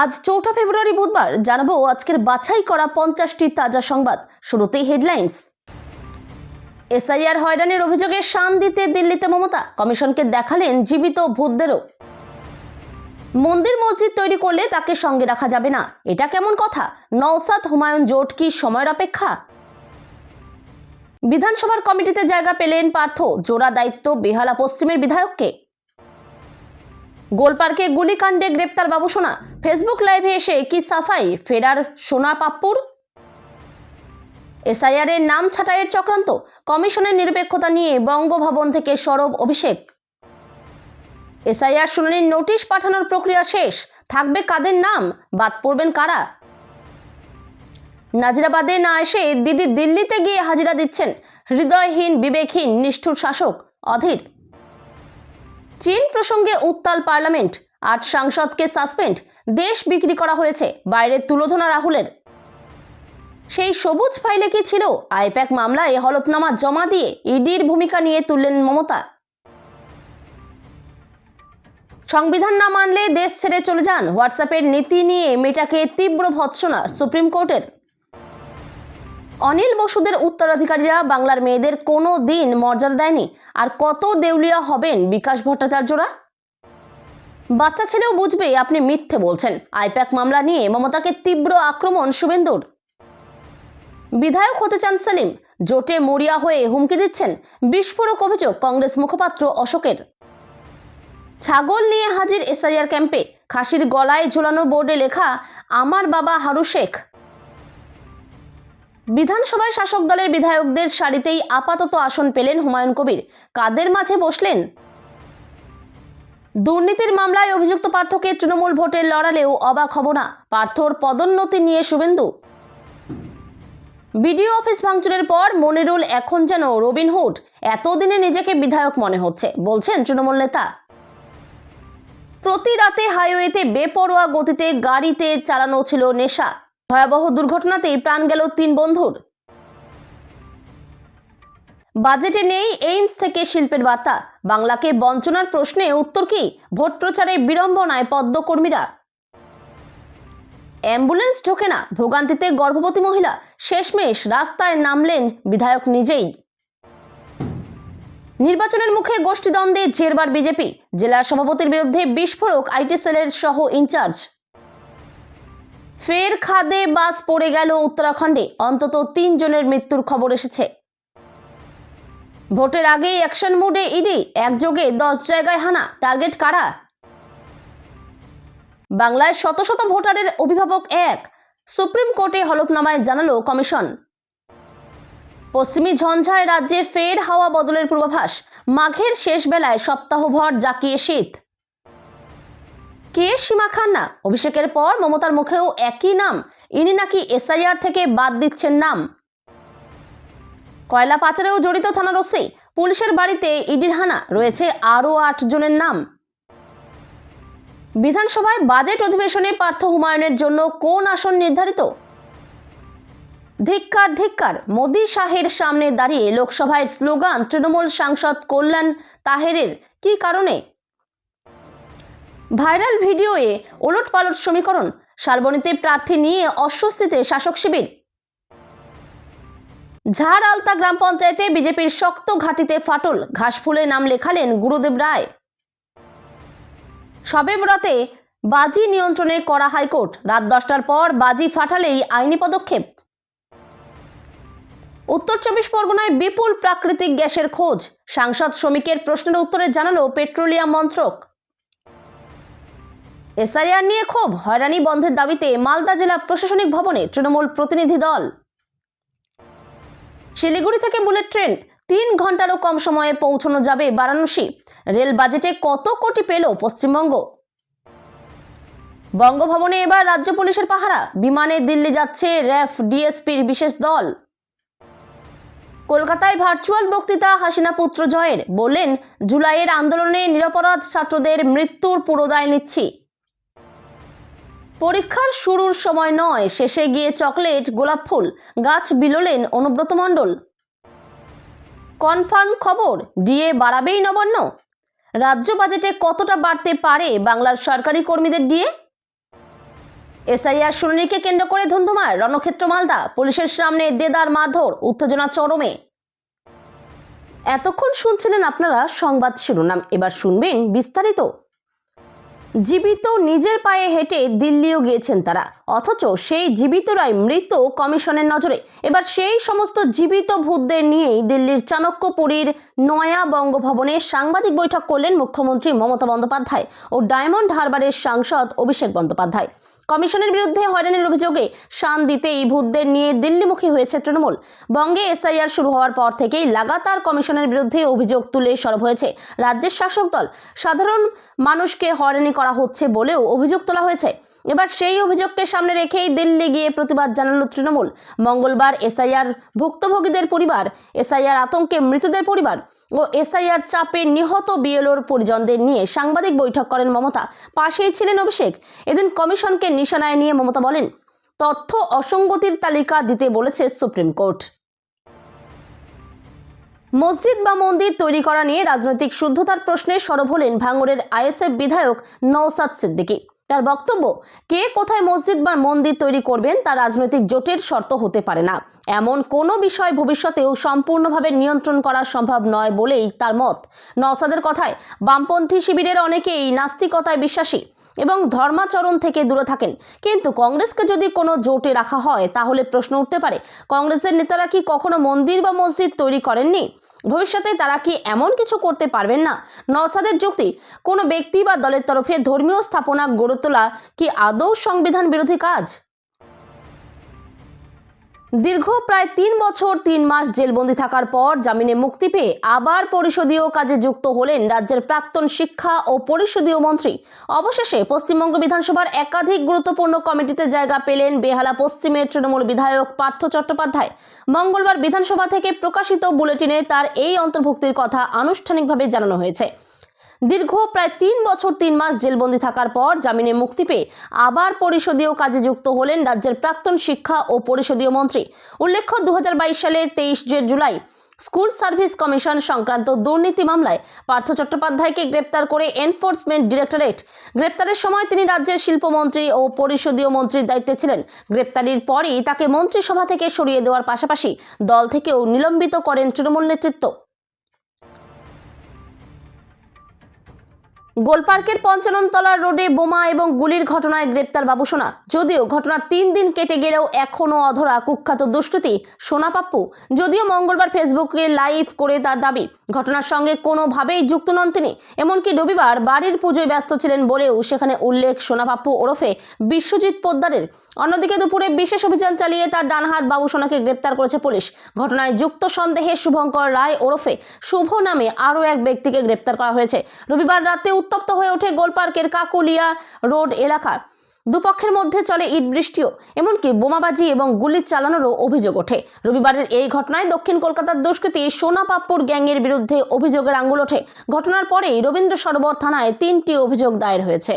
আজ ৪ঠা ফেব্রুয়ারি বুধবার জানাবো আজকের বাছাই করা 50টি তাজা সংবাদ। শুরুতেই হেডলাইন্স। এসআইআর হয়রানির অভিযোগে শান দিতে দিল্লিতে মমতা, কমিশনকে দেখালেন জীবিত ভূতদেরও। মন্দির মসজিদ তৈরি করলে তাকে সঙ্গে রাখা যাবে না, এটা কেমন কথা? নওশাদ হুমায়ুন জোট কি সময়ের অপেক্ষা? বিধানসভার কমিটিতে জায়গা পেলেন পার্থ, জোড়া দায়িত্ব বেহালা পশ্চিমের বিধায়ককে। গোলপার্কে গুলিকাণ্ডে গ্রেপ্তার বাবুসোনা, ফেসবুক লাইভে এসে কি সাফাই ফেরার সোনা পাপ্পুর। এসআইআর এর নাম ছাঁটাইয়ের চক্রান্ত, কমিশনের নিরপেক্ষতা নিয়ে বঙ্গভবন থেকে সরব অভিষেক। এসআইআর শুনানির নোটিশ পাঠানোর প্রক্রিয়া শেষ, থাকবে কাদের নাম, বাদ পড়বেন কারা? নাজিরাবাদে না এসে দিদি দিল্লিতে গিয়ে হাজিরা দিচ্ছেন হৃদয়হীন বিবেকহীন নিষ্ঠুর শাসক অধীর। চীন প্রসঙ্গে উত্তাল পার্লামেন্ট, ৮ সাংসদকে সাসপেন্ড, দেশ বিক্রি করা হয়েছে, বাইরে তুলোধনা রাহুলের। সেই সবুজ ফাইলে কি ছিল? আইপ্যাক মামলায় হলফনামা জমা দিয়ে ইডির ভূমিকা নিয়ে তুললেন মমতা। সংবিধান না মানলে দেশ ছেড়ে চলে যান, হোয়াটসঅ্যাপের নীতি নিয়ে মেটাকে তীব্র ভৎসনা সুপ্রিম কোর্টের। অনিল বসুদের উত্তরাধিকারীরা বাংলার মেয়েদের কোনো দিন মর্যাদা দেয়নি, আর কত দেউলিয়া হবেন বিকাশ ভট্টাচার্যরা? বাচ্চা ছেলেও বুঝবে আপনি মিথ্যে বলছেন। আইপ্যাক মামলা নিয়ে মমতাকে তীব্র আক্রমণ শুভেন্দুর। বিধায়ক হতে চান সেলিম, জোটে মরিয়া হয়ে হুমকি দিচ্ছেন, বিস্ফোরক অভিযোগ কংগ্রেস মুখপাত্র অশোকের। ছাগল নিয়ে হাজির এসআইআর ক্যাম্পে, খাসির গলায় ঝোলানো বোর্ডে লেখা আমার বাবা হারু শেখ। বিধানসভায় শাসক দলের বিধায়কদের সারিতেই আপাতত আসন পেলেন হুমায়ুন কবির, কাদের মাঝে বসলেন? দুর্নীতির মামলায় অভিযুক্ত পার্থকে তৃণমূল ভোটে লড়ালেও অবাক হব না, পার্থর পদোন্নতি নিয়ে শুভেন্দু। বিডিও অফিস ভাঙচুরের পর মনিরুল এখন যেন রবিনহুড, এতদিনে নিজেকে বিধায়ক মনে হচ্ছে, বলছেন তৃণমূল নেতা। প্রতি রাতে হাইওয়েতে বেপরোয়া গতিতে গাড়িতে চালানো ছিল নেশা, ভয়াবহ দুর্ঘটনাতেই প্রাণ গেল 3 বন্ধুর। বাজেটে নেই এইমস থেকে শিল্পের বার্তা, বাংলাকে বঞ্চনার প্রশ্নে উত্তর কি? ভোট প্রচারে বিড়ম্বনায় পদ্মকর্মীরা। অ্যাম্বুলেন্স ঢোকে না, ভোগান্তিতে গর্ভবতী মহিলা, শেষমেশ রাস্তায় নামলেন বিধায়ক নিজেই। নির্বাচনের মুখে গোষ্ঠীদ্বন্দ্বে জেরবার বিজেপি, জেলা সভাপতির বিরুদ্ধে বিস্ফোরক আইটি সেলের সহ ইনচার্জ। ফের খাদে বাস পড়ে গেল উত্তরাখণ্ডে, অন্তত 3 জনের মৃত্যুর খবর এসেছে। ভোটের আগেই অ্যাকশন মুডে ইডি, একযোগে 10 জায়গায় হানা, টার্গেট কারা? বাংলায় শত শত ভোটারের অভিভাবক এক, সুপ্রিম কোর্টে হলফনামায় জানালো কমিশন। পশ্চিমী ঝঞ্ঝায় রাজ্যে ফের হাওয়া বদলের পূর্বাভাস, মাঘের শেষ বেলায় সপ্তাহভর জাকিয়ে শীত। কে সীমা খান্না, অভিষেকের পর মমতার মুখেও একই নাম, ইনি নাকি এসআইআর থেকে বাদ দিচ্ছেন নাম। কয়লা পাচারেও জড়িত থানার ওসি, পুলিশের বাড়িতে ইডির হানা, রয়েছে আরও 8 জনের নাম। বিধানসভায় বাজেট অধিবেশনে পার্থ হুমায়ুনের জন্য কোন আসন নির্ধারিত? ধিক্কার ধিক্কার, মোদি শাহের সামনে দাঁড়িয়ে লোকসভায় স্লোগান তৃণমূল সাংসদ কল্যাণ তাহেরের, কি কারণে? ভাইরাল ভিডিওয়ে ওলটপালট সমীকরণ, শালবনীতে প্রার্থী নিয়ে অস্বস্তিতে শাসক শিবির। ঝাড় আলতা গ্রাম পঞ্চায়েতে বিজেপির শক্ত ঘাঁটিতে ফাটল, ঘাসফুলে নাম লেখালেন গুরুদেব রায়। শবে বরাতে বাজি নিয়ন্ত্রণে করা হাইকোর্ট, রাত 10টার পর বাজি ফাটালেই আইনি পদক্ষেপ। উত্তর 24 পরগনায় বিপুল প্রাকৃতিক গ্যাসের খোঁজ, সাংসদ শ্রমিকের প্রশ্নের উত্তরে জানালো পেট্রোলিয়াম মন্ত্রক। এসআইআর নিয়ে ক্ষোভ, হয়রানি বন্ধের দাবিতে মালদা জেলা প্রশাসনিক ভবনে তৃণমূল প্রতিনিধি দল। শিলিগুড়ি থেকে বুলেট ট্রেন, 3 ঘন্টারও কম সময়ে পৌঁছানো যাবে বারাণসী। রেল বাজেটে কত কোটি পেল পশ্চিমবঙ্গ? বঙ্গভবনে এবার রাজ্য পুলিশের পাহারা, বিমানে দিল্লি যাচ্ছে র্যাফ ডিএসপির বিশেষ দল। কলকাতায় ভার্চুয়াল বক্তৃতা হাসিনা পুত্র জয়ের, বললেন জুলাইয়ের আন্দোলনে নিরপরাধ ছাত্রদের মৃত্যুর পুরো দায় নিচ্ছি। পরীক্ষার শুরুর সময় নয়, শেষে গিয়ে চকলেট গোলাপ ফুল, গাছ বিলোলেন অনুব্রত মণ্ডল। কনফার্ম খবর, ডিএ বাড়াবেই নবান্ন। রাজ্য বাজেটে কতটা বাড়তে পারে বাংলার সরকারি কর্মীদের ডিএ? এসআইআর শুনানিকে কেন্দ্র করে ধুন্ধুমার রণক্ষেত্র মালদা, পুলিশের সামনে দেদার মারধর, উত্তেজনা চরমে। এতক্ষণ শুনছিলেন আপনারা সংবাদ শিরোনাম, এবার শুনবেন বিস্তারিত। জীবিত নিজের পায়ে হেঁটে দিল্লিও গিয়েছেন তারা, অথচ সেই জীবিতরাই মৃত কমিশনের নজরে। এবার সেই সমস্ত জীবিত ভূতদের নিয়েই দিল্লির চাণক্যপুরীর নয়া বঙ্গভবনে সাংবাদিক বৈঠক করলেন মুখ্যমন্ত্রী মমতা বন্দ্যোপাধ্যায় ও ডায়মন্ড হারবারের সাংসদ অভিষেক বন্দ্যোপাধ্যায়। কমিশনের বিরুদ্ধে হয়রানির অভিযোগে শান দিতে এই ভূতদের নিয়ে দিল্লিমুখী হয়েছে তৃণমূল। বঙ্গে এসআইআর শুরু হওয়ার পর থেকেই লাগাতার কমিশনের বিরুদ্ধে অভিযোগ তুলে সরব হয়েছে রাজ্যের শাসক দল। সাধারণ মানুষকে হয়রানি করা হচ্ছে বলেও অভিযোগ তোলা হয়েছে। এবার সেই অভিযোগকে সামনে রেখেই দিল্লি গিয়ে প্রতিবাদ জানালো তৃণমূল। মঙ্গলবার এসআইআর ভুক্তভোগীদের পরিবার, এসআইআর আতঙ্কে মৃতদের পরিবার ও এসআইআর চাপে নিহত বিএলওর পরিজনদের নিয়ে সাংবাদিক বৈঠক করেন মমতা। পাশেই ছিলেন অভিষেক। এদিন কমিশনকে নিশানায় নিয়ে মমতা বলেন, তথ্য অসঙ্গতির তালিকা দিতে বলেছে সুপ্রিম কোর্ট। মসজিদ বা মন্দির তৈরি করা নিয়ে রাজনৈতিক শুদ্ধতার প্রশ্নে সরব হলেন ভাঙড়ের আইএসএফ বিধায়ক নওশাদ সিদ্দিকী। তার বক্তব্য, কে কোথায় মসজিদ বা মন্দির তৈরি করবেন তা রাজনৈতিক জোটের শর্ত হতে পারে না। এমন কোনো বিষয় ভবিষ্যতেও সম্পূর্ণভাবে নিয়ন্ত্রণ করা সম্ভব নয় বলেই তার মত। নওশাদের কথায়, বামপন্থী শিবিরের অনেকেই নাস্তিকতায় বিশ্বাসী এবং ধর্মাচরণ থেকে দূরে থাকেন, কিন্তু কংগ্রেসকে যদি কোনো জোটে রাখা হয় তাহলে প্রশ্ন উঠতে পারে, কংগ্রেসের নেতারা কি কখনো মন্দির বা মসজিদ তৈরি করেননি? ভবিষ্যতে তারা কি এমন কিছু করতে পারবেন না? নওশাদের যুক্তি, কোনো ব্যক্তি বা দলের তরফে ধর্মীয় স্থাপনা গড়ে তোলা কি আদৌ সংবিধান বিরোধী কাজ? দীর্ঘ প্রায় 3 বছর 3 মাস জেলবন্দি থাকার পর জামিনে মুক্তি পেয়ে আবার পরিষদীয় কাজে যুক্ত হলেন রাজ্যের প্রাক্তন শিক্ষা ও পরিষদীয় মন্ত্রী। অবশেষে পশ্চিমবঙ্গ বিধানসভার একাধিক গুরুত্বপূর্ণ কমিটিতে জায়গা পেলেন বেহালা পশ্চিমের তৃণমূল বিধায়ক পার্থ চট্টোপাধ্যায়। মঙ্গলবার বিধানসভা থেকে প্রকাশিত বুলেটিনে তার এই অন্তর্ভুক্তির কথা আনুষ্ঠানিকভাবে জানানো হয়েছে। দীর্ঘ প্রায় 3 বছর 3 মাস জেলবন্দি থাকার পর জামিনে মুক্তি পেয়ে আবার পরিষদীয় কাজে যুক্ত হলেন রাজ্যের প্রাক্তন শিক্ষা ও পরিষদীয় মন্ত্রী। উল্লেখ্য, 2022 সালের 23 জুলাই স্কুল সার্ভিস কমিশন সংক্রান্ত দুর্নীতি মামলায় পার্থ চট্টোপাধ্যায়কে গ্রেপ্তার করে এনফোর্সমেন্ট ডিরেক্টরেট। গ্রেপ্তারের সময় তিনি রাজ্যের শিল্পমন্ত্রী ও পরিষদীয় মন্ত্রীর দায়িত্বে ছিলেন। গ্রেপ্তারির পরই তাকে মন্ত্রিসভা থেকে সরিয়ে দেওয়ার পাশাপাশি দল থেকেও নিলম্বিত করেন তৃণমূল নেতৃত্ব। গোলপার্কের 55 তলা রোডে বোমা এবং গুলির ঘটনায় গ্রেপ্তার বাবুসোনা। যদিও ঘটনার 3 দিন কেটে গেলেও এখনও অধরা কুখ্যাত দুষ্কৃতী সোনা পাপ্পু। যদিও মঙ্গলবার ফেসবুকে লাইভ করে তার দাবি, ঘটনার সঙ্গে কোনোভাবেই যুক্ত নন তিনি। এমনকি রবিবার বাড়ির পুজোয় ব্যস্ত ছিলেন বলেও সেখানে উল্লেখ সোনা পাপ্পু ওরফে বিশ্বজিৎ পোদ্দারের। অন্যদিকে দুপুরে বিশেষ অভিযান চালিয়ে তার ডানহাত বাবুসোনাকে গ্রেপ্তার করেছে পুলিশ। ঘটনায় যুক্ত সন্দেহে শুভঙ্কর রায় ওরফে শুভ নামে আরও এক ব্যক্তিকে গ্রেপ্তার করা হয়েছে। রবিবার রাতে উত্তপ্ত হয়ে ওঠে গোলপার্কের কাকুলিয়া রোড এলাকা। দুপক্ষের মধ্যে চলে ইট বৃষ্টিও, এমনকি বোমাবাজি এবং গুলি চালানোরও অভিযোগ ওঠে। রবিবারের এই ঘটনায় দক্ষিণ কলকাতার দুষ্কৃতী সোনা পাপ্পুর গ্যাংয়ের বিরুদ্ধে অভিযোগের আঙুল ওঠে। ঘটনার পরেই রবীন্দ্র সরোবর থানায় 3টি অভিযোগ দায়ের হয়েছে।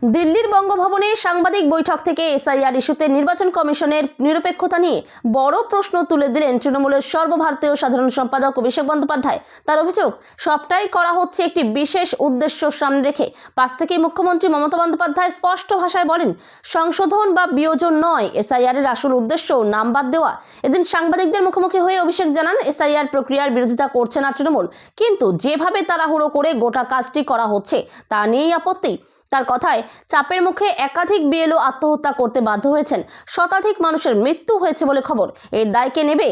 দিল্লির বঙ্গভবনে সাংবাদিক বৈঠক থেকে এসআইআর ইস্যুতে নির্বাচন কমিশনের নিরপেক্ষতা নিয়ে বড় প্রশ্ন তুলে দিলেন তৃণমূলের সর্বভারতীয় সাধারণ সম্পাদক অভিষেক বন্দ্যোপাধ্যায়। তার অভিযোগ, সবটাই করা হচ্ছে একটি বিশেষ উদ্দেশ্য সামনে রেখে। পাশ থেকে মুখ্যমন্ত্রী মমতা বন্দ্যোপাধ্যায় স্পষ্ট ভাষায় বলেন, সংশোধন বা বিয়োজন নয় এসআইআর এর আসল উদ্দেশ্য নাম বাদ দেওয়া। এদিন সাংবাদিকদের মুখোমুখি হয়ে অভিষেক জানান, এসআইআর প্রক্রিয়ার বিরোধিতা করছে না তৃণমূল, কিন্তু যেভাবে তাড়াহুড়ো করে গোটা কাজটি করা হচ্ছে তা নিয়েই আপত্তি। তার কথায়, চাপের মুখে একাধিক বিএলও আত্মহত্যা করতে বাধ্য হয়েছেন, শতাধিক মানুষের মৃত্যু হয়েছে বলে খবর। এর দায় কে নেবে?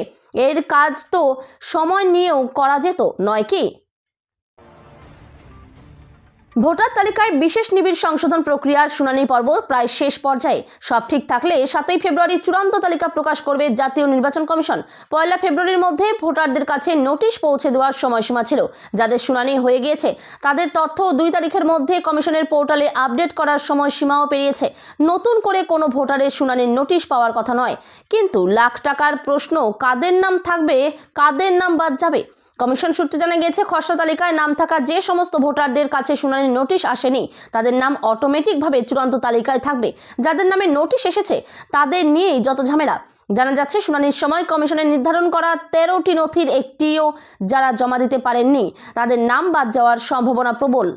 এর কাজ তো সময় নিয়েও করা যেত, নয় কি? ভোটার তালিকায় বিশেষ নিবিড় সংশোধন প্রক্রিয়ার শুনানি পর্ব প্রায় শেষ পর্যায়ে। সব ঠিক থাকলে 7ই ফেব্রুয়ারি চূড়ান্ত তালিকা প্রকাশ করবে জাতীয় নির্বাচন কমিশন। 1 ফেব্রুয়ারির মধ্যে ভোটারদের কাছে নোটিশ পৌঁছে দেওয়ার সময়সীমা ছিল। যাদের শুনানি হয়ে গিয়েছে তাদের তথ্য 2 তারিখের মধ্যে কমিশনের পোর্টালে আপডেট করার সময়সীমাও পেরিয়েছে। নতুন করে কোনো ভোটারের শুনানির নোটিশ পাওয়ার কথা নয়, কিন্তু লাখ টাকার প্রশ্ন, কাদের নাম থাকবে, কাদের নাম বাদ যাবে? কমিশন সূত্রে জানা গিয়েছে, খসড়া তালিকায় নাম থাকা যে সমস্ত ভোটারদের কাছে শুনানির নোটিশ আসেনি তাদের নাম অটোমেটিকভাবে চূড়ান্ত তালিকায় থাকবে। যাদের নামে নোটিশ এসেছে তাদের নিয়েই যত ঝামেলা। জানা যাচ্ছে, শুনানির সময় কমিশনের নির্ধারণ করা 13টি নথির একটিও যারা জমা দিতে পারেননি তাদের নাম বাদ যাওয়ার সম্ভাবনা প্রবল।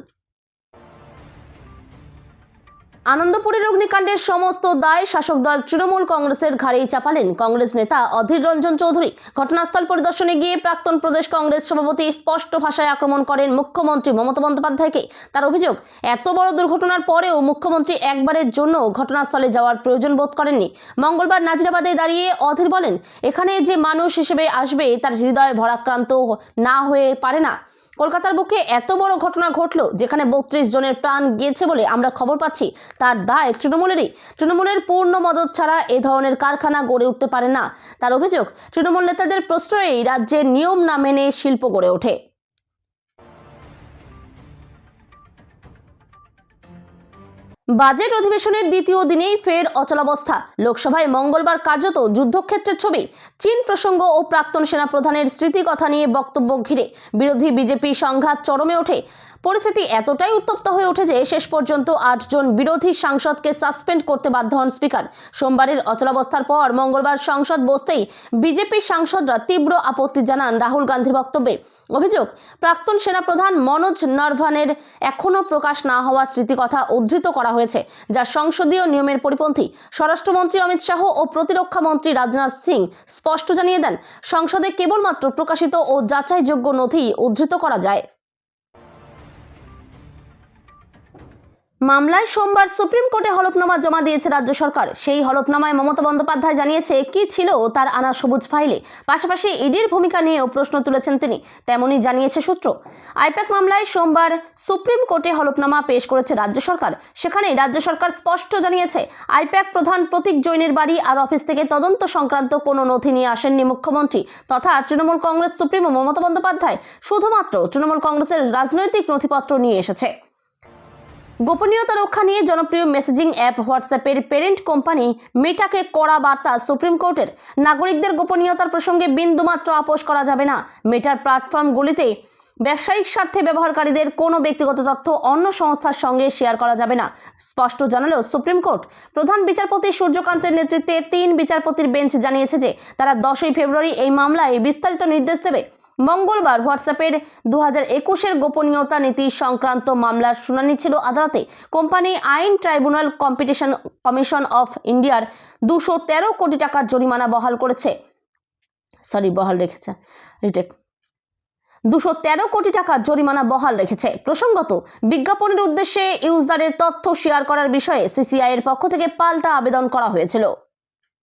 আনন্দপুরের অগ্নিকাণ্ডের সমস্ত দায় শাসক দল তৃণমূল কংগ্রেসের ঘাড়েই চাপালেন কংগ্রেস নেতা অধীর রঞ্জন চৌধুরী। ঘটনাস্থল পরিদর্শনে গিয়ে প্রাক্তন প্রদেশ কংগ্রেস সভাপতি স্পষ্ট ভাষায় আক্রমণ করেন মুখ্যমন্ত্রী মমতা বন্দ্যোপাধ্যায়কে। তার অভিযোগ, এত বড় দুর্ঘটনার পরেও মুখ্যমন্ত্রী একবারের জন্য ঘটনাস্থলে যাওয়ার প্রয়োজন বোধ করেননি। মঙ্গলবার নাজিরাবাদে দাঁড়িয়ে অধীর বলেন, এখানে যে মানুষ হিসেবে আসবে তার হৃদয় ভরাক্রান্ত না হয়ে পারে না। কলকাতার বুকে এত বড় ঘটনা ঘটলো, যেখানে 32 জনের প্রাণ গিয়েছে বলে আমরা খবর পাচ্ছি, তার দায় তৃণমূলেরই। তৃণমূলের পূর্ণ মদত ছাড়া এ ধরনের কারখানা গড়ে উঠতে পারে না। তার অভিযোগ, তৃণমূল নেতাদের প্রশ্রয়েই রাজ্যের নিয়ম না মেনে শিল্প গড়ে ওঠে। বাজেট অধিবেশনের দ্বিতীয় দিনেই ফের অচলাবস্থা। লোকসভায় মঙ্গলবার কার্যত যুদ্ধক্ষেত্রের ছবি। চীন প্রসঙ্গ ও প্রাক্তন সেনাপ্রধানের স্মৃতিকথা নিয়ে বক্তব্য ঘিরে বিরোধী বিজেপি সংঘাত চরমে ওঠে। পরিস্থিতি এতটাই উত্তপ্ত হয়ে ওঠে যে শেষ পর্যন্ত 8 জন বিরোধী সাংসদকে সাসপেন্ড করতে বাধ্য হন স্পিকার। সোমবারের অচলাবস্থার পর মঙ্গলবার সংসদ বসতেই বিজেপি সাংসদরা তীব্র আপত্তি জানান রাহুল গান্ধীর বক্তব্যে। অভিযোগ, প্রাক্তন সেনাপ্রধান মনোজ নরভানের এখনও প্রকাশ না হওয়া স্মৃতিকথা উদ্ধৃত করা হয়েছে, যা সংসদীয় নিয়মের পরিপন্থী। স্বরাষ্ট্রমন্ত্রী অমিত শাহ ও প্রতিরক্ষা মন্ত্রী রাজনাথ সিং স্পষ্ট জানিয়ে দেন, সংসদে কেবলমাত্র প্রকাশিত ও যাচাইযোগ্য নথি উদ্ধৃত করা যায়। মামলায় সোমবার সুপ্রিম কোর্টে হলফনামা জমা দিয়েছে রাজ্য সরকার। সেই হলফনামায় মমতা বন্দ্যোপাধ্যায় জানিয়েছে কি ছিল তার আনা সবুজ ফাইলে। পাশাপাশি ইডির ভূমিকা নিয়েও প্রশ্ন তুলেছেন তিনি, তেমনই জানিয়েছে সূত্র। আইপ্যাক মামলায় সোমবার সুপ্রিম কোর্টে হলফনামা পেশ করেছে রাজ্য সরকার। সেখানে রাজ্য সরকার স্পষ্ট জানিয়েছে, আইপ্যাক প্রধান প্রতীক জৈনের বাড়ি আর অফিস থেকে তদন্ত সংক্রান্ত কোনো নথি নিয়ে আসেননি মুখ্যমন্ত্রী তথা তৃণমূল কংগ্রেস সুপ্রিমো মমতা বন্দ্যোপাধ্যায়। শুধুমাত্র তৃণমূল কংগ্রেসের রাজনৈতিক নথিপত্র নিয়ে এসেছে। গোপনীয়তা রক্ষা নিয়ে জনপ্রিয় মেসেজিং অ্যাপ হোয়াটসঅ্যাপের প্যারেন্ট কোম্পানি মেটাকে কড়া বার্তা সুপ্রিম কোর্টের। নাগরিকদের গোপনীয়তার প্রসঙ্গে বিন্দুমাত্র আপোষ করা যাবে না। মেটার প্ল্যাটফর্মগুলিতে ব্যবসায়িক স্বার্থে ব্যবহারকারীদের কোনো ব্যক্তিগত তথ্য অন্য সংস্থার সঙ্গে শেয়ার করা যাবে না, স্পষ্ট জানালো সুপ্রিম কোর্ট। প্রধান বিচারপতি সূর্যকান্তের নেতৃত্বে 3 বিচারপতির বেঞ্চ জানিয়েছে যে তারা 10ই ফেব্রুয়ারি এই মামলায় বিস্তারিত নির্দেশ দেবে। মঙ্গলবার হোয়াটসঅ্যাপের 2021-এর গোপনীয়তা নীতি সংক্রান্ত মামলার শুনানি ছিল আদালতে। কোম্পানি আইন ট্রাইব্যুনাল কম্পিটিশন কমিশন অফ ইন্ডিয়ার 213 কোটি টাকার জরিমানা বহাল রেখেছে। প্রসঙ্গত, বিজ্ঞাপনের উদ্দেশ্যে ইউজারের তথ্য শেয়ার করার বিষয়ে সিসিআই এর পক্ষ থেকে পাল্টা আবেদন করা হয়েছিল।